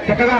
చక్కగా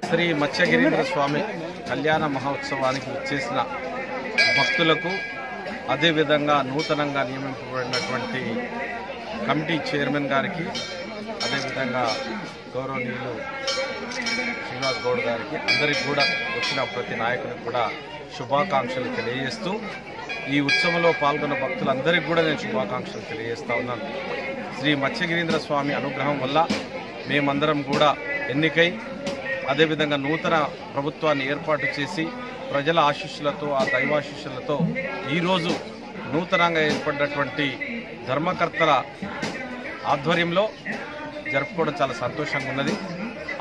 శ్రీ మత్స్యగిరీంద్ర స్వామి కళ్యాణ మహోత్సవానికి వచ్చేసిన భక్తులకు అదేవిధంగా నూతనంగా నియమింపబడినటువంటి కమిటీ చైర్మన్ గారికి అదేవిధంగా గౌరవనీయులు శ్రీనివాస్ గౌడ్ గారికి అందరికీ కూడా వచ్చిన ప్రతి నాయకునికి కూడా శుభాకాంక్షలు తెలియజేస్తూ ఈ ఉత్సవంలో పాల్గొన్న భక్తులందరికీ కూడా నేను శుభాకాంక్షలు తెలియజేస్తా ఉన్నాను. శ్రీ మత్స్యగిరీంద్ర స్వామి అనుగ్రహం వల్ల మేమందరం కూడా ఎన్నికై అదేవిధంగా నూతన ప్రభుత్వాన్ని ఏర్పాటు చేసి ప్రజల ఆశీస్సులతో ఆ దైవాశీస్సులతో ఈరోజు నూతనంగా ఏర్పడినటువంటి ధర్మకర్తల ఆధ్వర్యంలో జరుపుకోవడం చాలా సంతోషంగా ఉన్నది.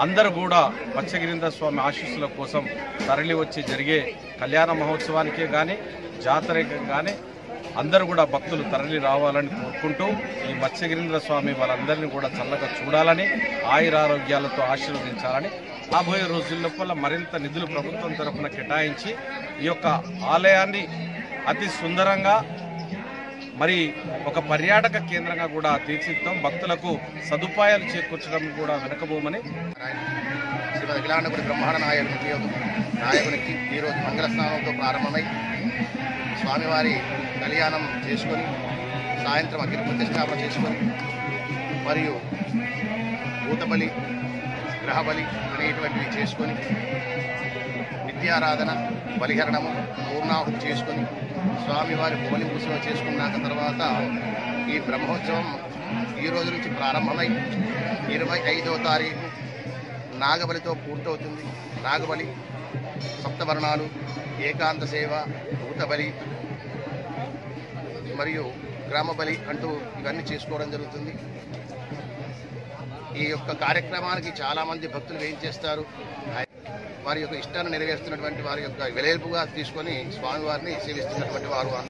అందరూ కూడా మత్స్యగిరీంద్ర స్వామి ఆశీస్సుల కోసం తరలి వచ్చి జరిగే కళ్యాణ మహోత్సవానికే కానీ జాతరకే కానీ అందరూ కూడా భక్తులు తరలి రావాలని కోరుకుంటూ ఈ మత్స్యగిరీంద్ర స్వామి వాళ్ళందరినీ కూడా చల్లగా చూడాలని ఆయురారోగ్యాలతో ఆశీర్వదించాలని రాబోయే రోజుల మరింత నిధులు ప్రభుత్వం తరఫున కేటాయించి ఈ యొక్క ఆలయాన్ని అతి సుందరంగా మరి ఒక పర్యాటక కేంద్రంగా కూడా తీర్చిదిద్దాం, భక్తులకు సదుపాయాలు చేకూర్చడం కూడా వెనకబోమని శ్రీమద్ అఖిలాండపురి బ్రహ్మాండ నాయకునికి ఈరోజు మంగళ స్నానంతో ప్రారంభమై స్వామివారి కళ్యాణం చేసుకొని సాయంత్రం అగ్ని ప్రతిష్టాపన చేసుకొని మరియు భూతబలి గ్రహబలి అనేటువంటివి చేసుకొని నిత్యారాధన బలిహరణము పూర్ణాహుతి చేసుకొని స్వామివారి బలి ఉత్సవం చేసుకున్నాక తర్వాత ఈ బ్రహ్మోత్సవం ఈ రోజు నుంచి ప్రారంభమై 25వ తారీఖు నాగబలితో పూర్తవుతుంది. నాగబలి, సప్తవర్ణాలు, ఏకాంత సేవ, భూతబలి మరియు గ్రామబలి అంటూ ఇవన్నీ చేసుకోవడం జరుగుతుంది. ఈ యొక్క కార్యక్రమానికి చాలామంది భక్తులు ఏం చేస్తారు, వారి యొక్క ఇష్టాన్ని నెరవేరుస్తున్నటువంటి వారి యొక్క వెలైపుగా తీసుకొని స్వామివారిని సేవిస్తున్నటువంటి వారు